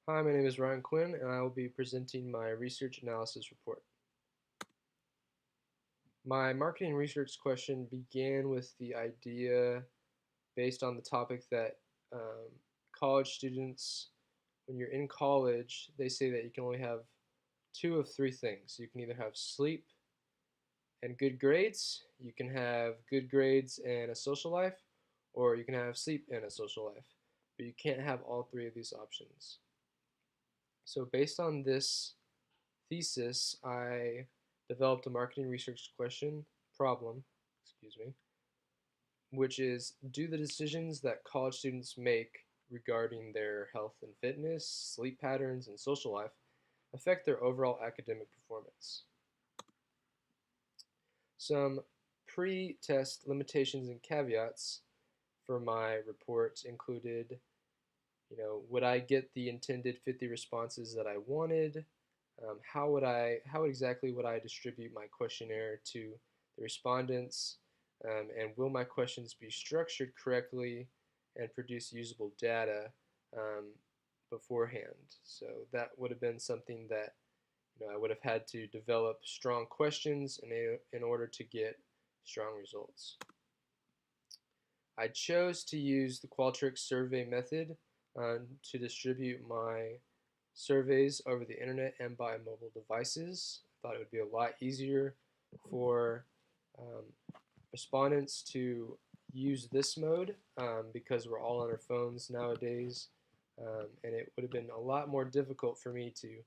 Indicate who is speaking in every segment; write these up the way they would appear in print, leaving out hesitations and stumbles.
Speaker 1: Hi, my name is Ryan Quinn, and I will be presenting my research analysis report. My marketing research question began with the idea based on the topic that um, college students, when you're in college, they say that you can only have two of three things. You can either have sleep and good grades, you can have good grades and a social life, or you can have sleep and a social life. But you can't have all three of these options. So based on this thesis, I developed a marketing research question problem, excuse me, which is, do the decisions that college students make regarding their health and fitness, sleep patterns, and social life affect their overall academic performance? Some pre-test limitations and caveats for my report included, would I get the intended 50 responses that I wanted? How exactly would I distribute my questionnaire to the respondents? And will my questions be structured correctly and produce usable data um, beforehand? So that would have been something that I would have had to develop strong questions in order to get strong results. I chose to use the Qualtrics survey method to distribute my surveys over the internet and by mobile devices. I thought it would be a lot easier for um, respondents to use this mode because we're all on our phones nowadays, and it would have been a lot more difficult for me to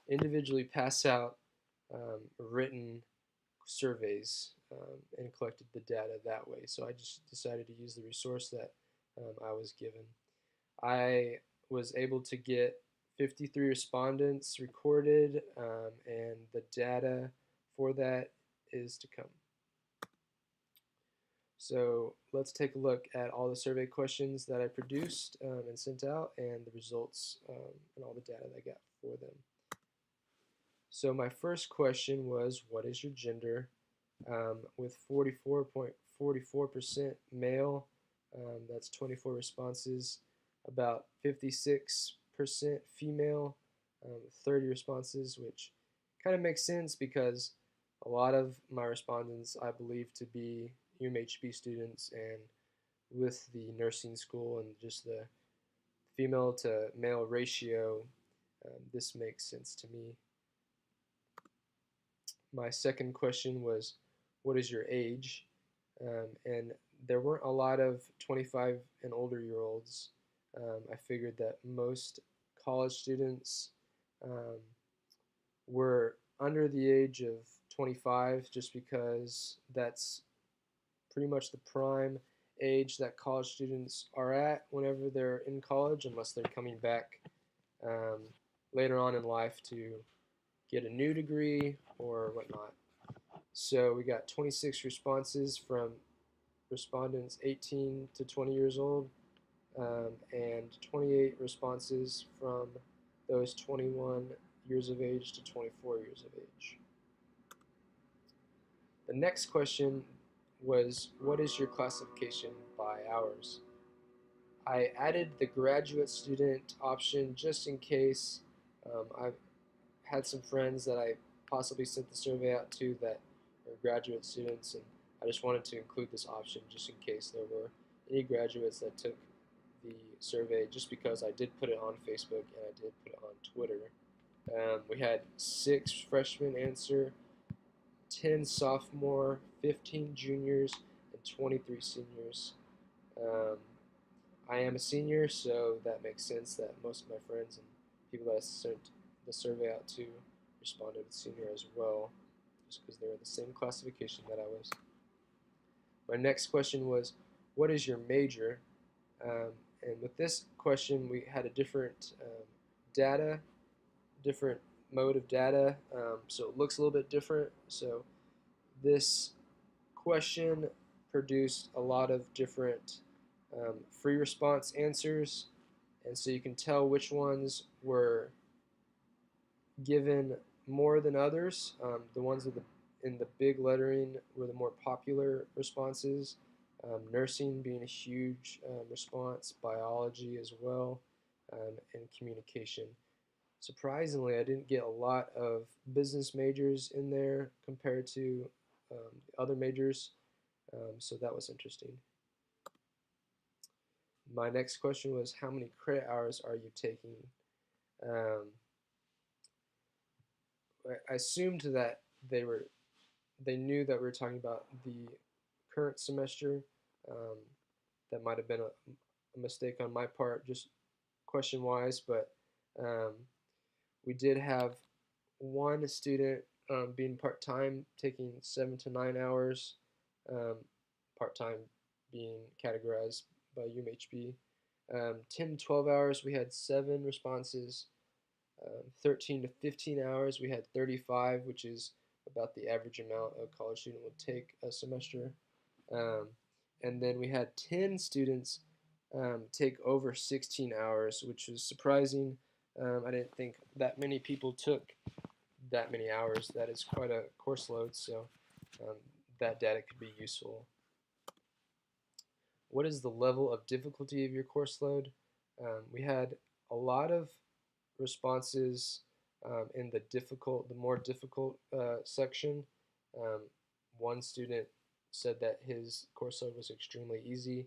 Speaker 1: individually pass out written surveys and collected the data that way. So I just decided to use the resource that I was given. I was able to get 53 respondents recorded, and the data for that is to come. So let's take a look at all the survey questions that I produced and sent out, and the results and all the data that I got for them. So my first question was, what is your gender? With 44.44% male, that's 24 responses, about 56% female, 30 responses, which kind of makes sense because a lot of my respondents I believe to be UMHB students, and with the nursing school and just the female to male ratio, this makes sense to me. My second question was, what is your age? And there weren't a lot of 25 and older year olds. I figured that most college students um, were under the age of 25 just because that's pretty much the prime age that college students are at whenever they're in college, unless they're coming back um, later on in life to get a new degree or whatnot. So we got 26 responses from respondents 18 to 20 years old, and 28 responses from those 21 years of age to 24 years of age. The next question was, what is your classification by hours? I added the graduate student option just in case. I've had some friends that I possibly sent the survey out to that are graduate students, and I just wanted to include this option just in case there were any graduates that took the survey, just because I did put it on Facebook and I did put it on Twitter. We had 6 freshmen answer, 10 sophomore, 15 juniors, and 23 seniors. Um, I am a senior, so that makes sense that most of my friends and people that I sent the survey out to responded with senior as well, just because they were the same classification that I was. My next question was, what is your major? And with this question, we had a different data, different mode of data, so it looks a little bit different. So this question produced a lot of different free response answers, and so you can tell which ones were given more than others. The ones with in the big lettering were the more popular responses. Nursing being a huge response, biology as well, and communication. Surprisingly, I didn't get a lot of business majors in there compared to other majors, so that was interesting. My next question was, how many credit hours are you taking? Um, I assumed that they were they knew that we were talking about the current semester. Um, that might have been a mistake on my part, just question wise, but um, we did have one student being part time, taking 7 to 9 hours, um, part time being categorized by UMHB. 10 to 12 hours, we had 7 responses. 13 to 15 hours, we had 35, which is about the average amount a college student would take a semester. Um, and then we had 10 students take over 16 hours, which was surprising. I didn't think that many people took that many hours. That is quite a course load, so um, that data could be useful. What is the level of difficulty of your course load? We had a lot of responses in the more difficult section. Um, one student said that his course load was extremely easy.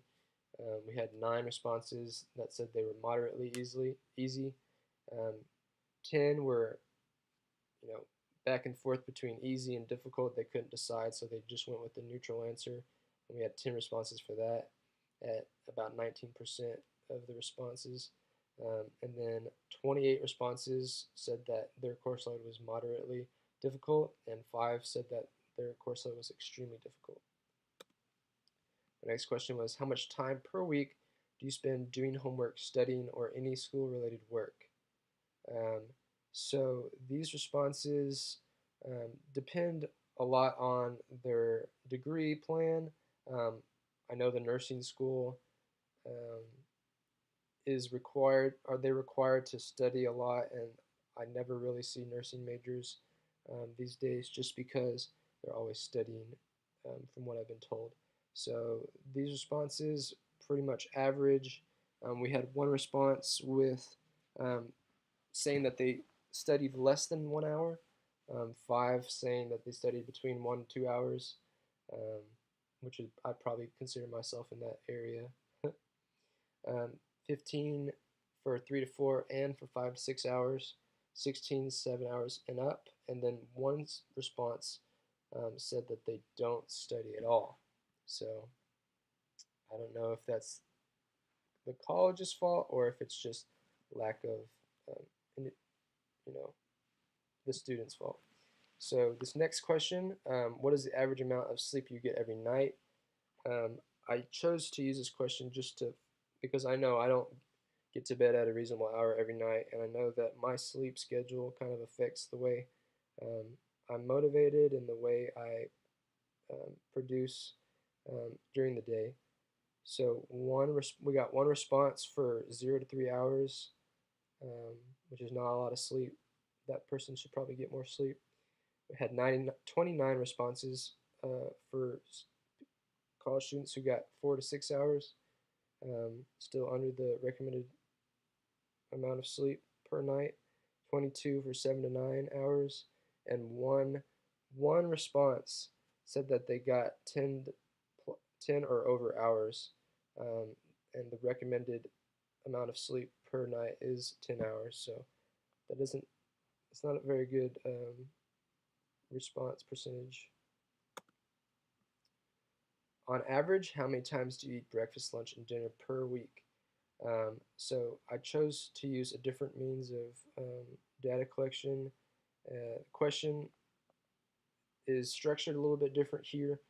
Speaker 1: We had 9 responses that said they were moderately easy. Um, 10 were, you know, back and forth between easy and difficult. They couldn't decide, so they just went with the neutral answer. And we had 10 responses for that at about 19% of the responses. And then 28 responses said that their course load was moderately difficult, and 5 said that their course load was extremely difficult. The next question was, how much time per week do you spend doing homework, studying, or any school-related work? Um, so these responses depend a lot on their degree plan. Um, I know the nursing school um, is required, are they required to study a lot, and I never really see nursing majors these days just because they're always studying from what I've been told. So these responses pretty much average. We had one response with um, saying that they studied less than 1 hour, 5 saying that they studied between 1 and 2 hours, um, which is, I'd probably consider myself in that area. um, 15 for 3 to 4 and for 5 to 6 hours, 16, 7 hours and up, and then one response said that they don't study at all. So I don't know if that's the college's fault or if it's just lack of, you know, the student's fault. So this next question, what is the average amount of sleep you get every night? Um, I chose to use this question just to, because I know I don't get to bed at a reasonable hour every night, and I know that my sleep schedule kind of affects the way um, I'm motivated and the way I produce during the day. So we got one response for 0 to 3 hours, which is not a lot of sleep. That person should probably get more sleep. We had 29 responses for college students who got 4 to 6 hours, still under the recommended amount of sleep per night. 22 for 7 to 9 hours, and one response said that they got 10 or over hours, um, and the recommended amount of sleep per night is 10 hours. So that doesn't it's not a very good response percentage. On average, how many times do you eat breakfast, lunch, and dinner per week? So I chose to use a different means of data collection. Question is structured a little bit different here.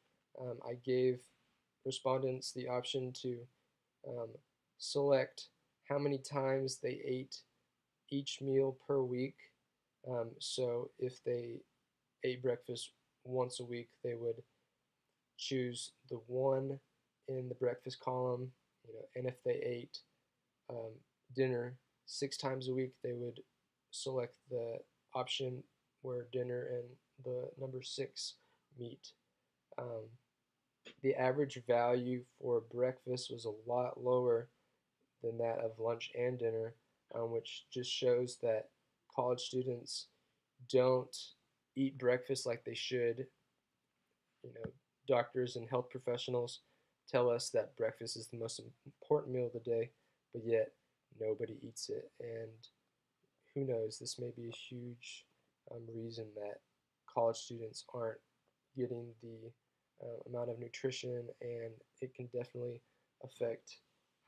Speaker 1: I gave respondents the option to um, select how many times they ate each meal per week. So if they ate breakfast once a week, they would choose the one in the breakfast column, and if they ate um, dinner 6 times a week, they would select the option where dinner and the number 6 meet. Um, the average value for breakfast was a lot lower than that of lunch and dinner. which just shows that college students don't eat breakfast like they should. You know, doctors and health professionals tell us that breakfast is the most important meal of the day, but yet nobody eats it. And who knows, this may be a huge reason that college students aren't getting the amount of nutrition, and it can definitely affect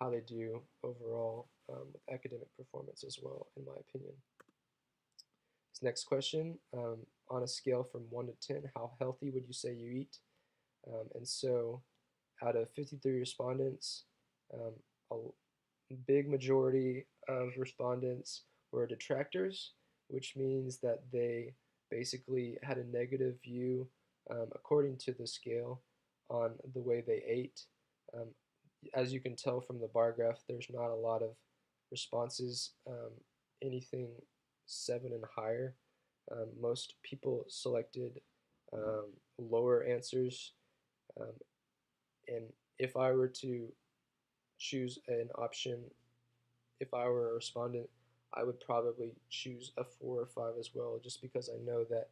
Speaker 1: how they do overall with academic performance as well, in my opinion. This next question, on a scale from 1 to 10, how healthy would you say you eat? And so out of 53 respondents, a big majority of respondents were detractors, which means that they basically had a negative view, according to the scale, on the way they ate. Um, as you can tell from the bar graph, there's not a lot of responses, anything 7 and higher. Most people selected lower answers. Um, and if I were to choose an option, if I were a respondent, I would probably choose a 4 or 5 as well, just because I know that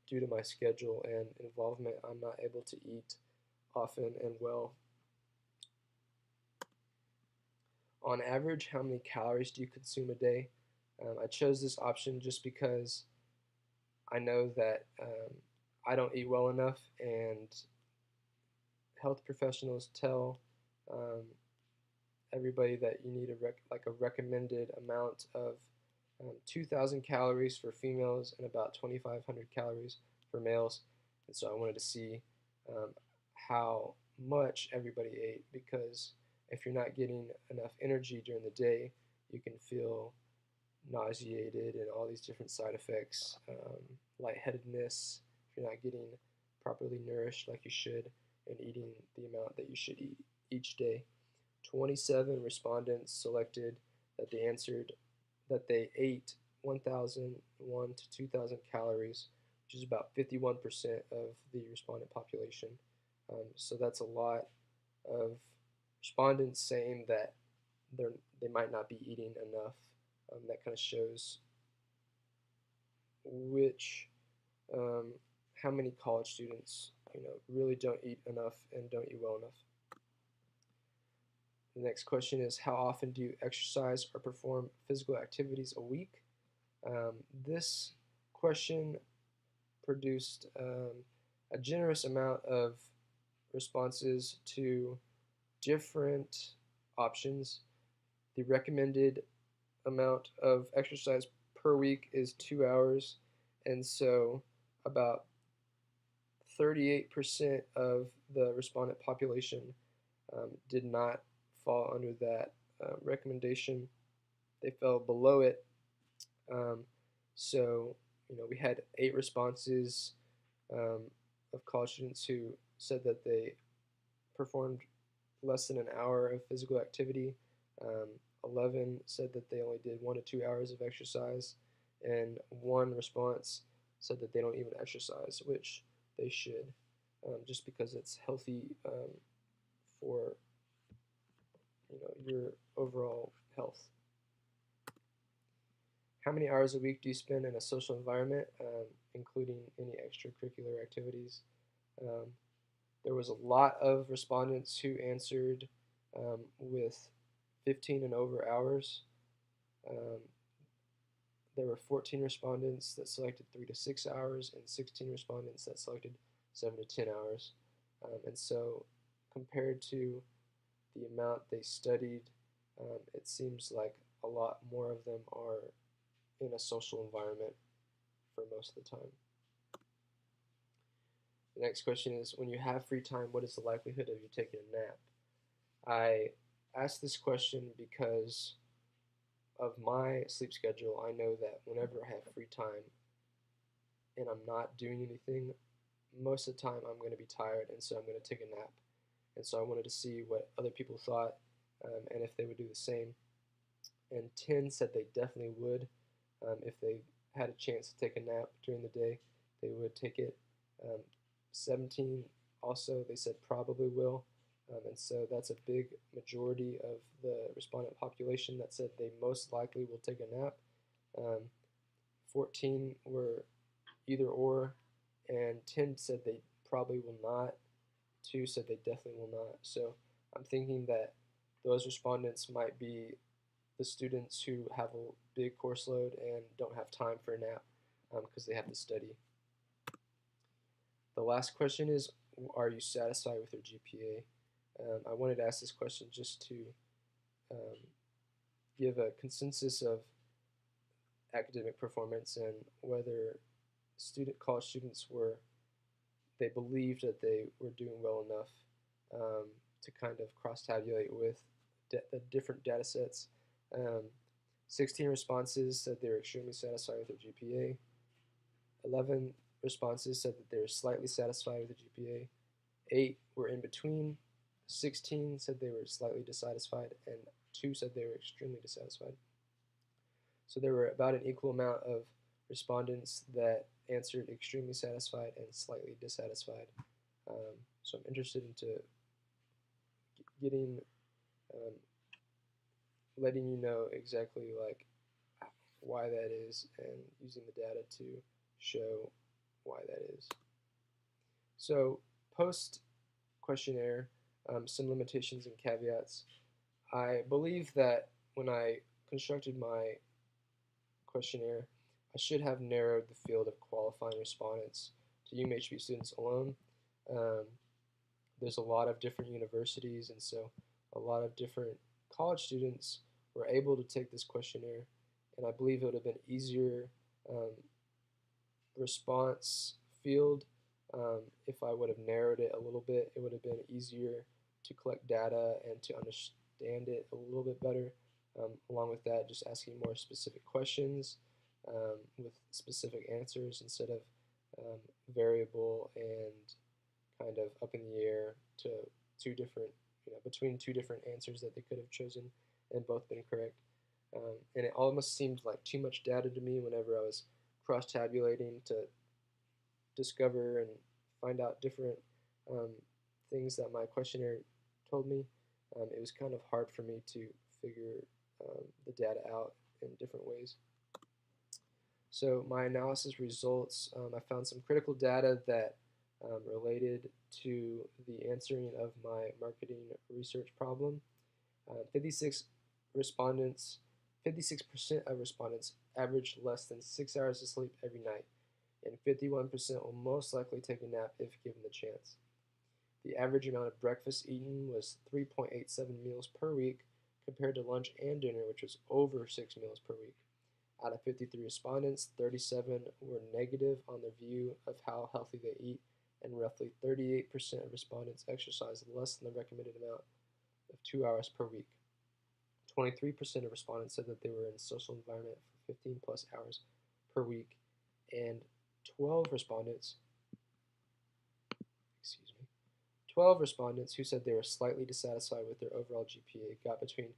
Speaker 1: due to my schedule and involvement, I'm not able to eat often and well. On average, how many calories do you consume a day? I chose this option just because I know that I don't eat well enough, and health professionals tell um, everybody that you need like a recommended amount of 2,000 calories for females and about 2,500 calories for males. And so I wanted to see um, how much everybody ate, because if you're not getting enough energy during the day, you can feel nauseated and all these different side effects, lightheadedness, if you're not getting properly nourished like you should and eating the amount that you should eat each day. 27 respondents selected that they answered that they ate 1,001 to 2,000 calories, which is about 51% of the respondent population. So that's a lot of respondents saying that they might not be eating enough. That kind of shows which how many college students really don't eat enough and don't eat well enough. The next question is, how often do you exercise or perform physical activities a week? This question produced a generous amount of responses to different options. The recommended amount of exercise per week is 2 hours, and so about 38% of the respondent population did not fall under that recommendation. They fell below it. Um, so, we had 8 responses of college students who said that they performed less than an hour of physical activity. 11 said that they only did 1 to 2 hours of exercise, and 1 response said that they don't even exercise, which they should, just because it's healthy for your overall health. How many hours a week do you spend in a social environment, including any extracurricular activities? Um, there was a lot of respondents who answered with 15 and over hours. Um, there were 14 respondents that selected 3 to 6 hours and 16 respondents that selected 7 to 10 hours. And so compared to the amount they studied, it seems like a lot more of them are in a social environment for most of the time. The next question is, when you have free time, what is the likelihood of you taking a nap? I asked this question because of my sleep schedule. I know that whenever I have free time and I'm not doing anything, most of the time I'm going to be tired, and so I'm going to take a nap. And so I wanted to see what other people thought, and if they would do the same. And 10 said they definitely would. If they had a chance to take a nap during the day, they would take it. 17 also, they said probably will. And so that's a big majority of the respondent population that said they most likely will take a nap. Um, 14 were either or, and 10 said they probably will not. 2 said they definitely will not. So I'm thinking that those respondents might be the students who have a big course load and don't have time for a nap because they have to study. The last question is, are you satisfied with your GPA? I wanted to ask this question just to um, give a consensus of academic performance and whether college students they believed that they were doing well enough to kind of cross-tabulate with the different data sets. Um, 16 responses said they were extremely satisfied with their GPA. 11 responses said that they were slightly satisfied with the GPA. 8 were in between. 16 said they were slightly dissatisfied, and 2 said they were extremely dissatisfied. So there were about an equal amount of respondents that answered extremely satisfied and slightly dissatisfied. So I'm interested into getting, um, letting you know exactly like why that is and using the data to show why that is. So post questionnaire, some limitations and caveats. I believe that when I constructed my questionnaire, I should have narrowed the field of qualifying respondents to UMHB students alone. Um, there's a lot of different universities, and so a lot of different college students were able to take this questionnaire, and I believe it would have been easier um, response field if I would have narrowed it a little bit. It would have been easier to collect data and to understand it a little bit better. Along with that, just asking more specific questions with specific answers instead of variable and kind of up in the air to between two different answers that they could have chosen and both been correct. And it almost seemed like too much data to me whenever I was cross-tabulating to discover and find out different um, things that my questionnaire told me. It was kind of hard for me to figure the data out in different ways. So my analysis results, I found some critical data that related to the answering of my marketing research problem. 56 respondents, 56% of respondents averaged less than 6 hours of sleep every night, and 51% will most likely take a nap if given the chance. The average amount of breakfast eaten was 3.87 meals per week compared to lunch and dinner, which was over 6 meals per week. Out of 53 respondents, 37 were negative on their view of how healthy they eat, and roughly 38% of respondents exercised less than the recommended amount of 2 hours per week. 23% of respondents said that they were in a social environment for 15 plus hours per week, and 12 respondents, excuse me, 12 respondents who said they were slightly dissatisfied with their overall GPA got between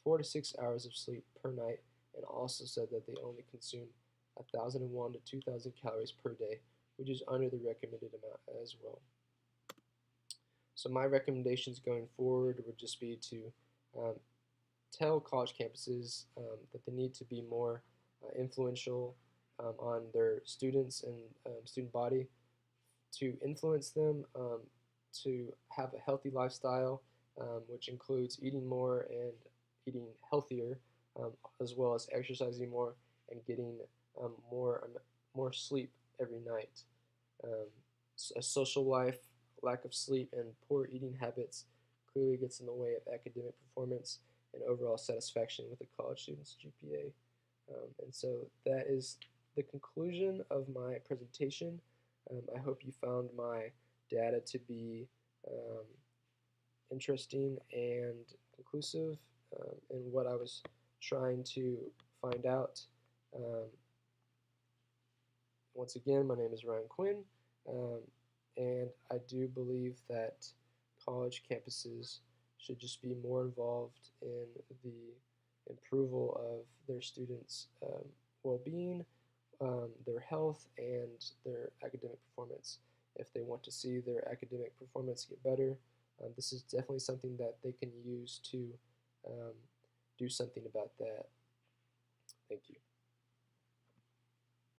Speaker 1: 4 to 6 hours of sleep per night and also said that they only consumed 1,001 to 2,000 calories per day, which is under the recommended amount as well. So my recommendations going forward would just be to tell college campuses that they need to be more influential on their students and student body, to influence them to have a healthy lifestyle, which includes eating more and eating healthier, as well as exercising more and getting more sleep every night. Um, a social life, lack of sleep, and poor eating habits clearly gets in the way of academic performance and overall satisfaction with a college student's GPA. And so that is the conclusion of my presentation. I hope you found my data to be um, interesting and conclusive in what I was trying to find out. Um, Once again, my name is Ryan Quinn, um, and I do believe that college campuses should just be more involved in the approval of their students' well-being, their health, and their academic performance. If they want to see their academic performance get better, this is definitely something that they can use to um, do something about that. Thank you.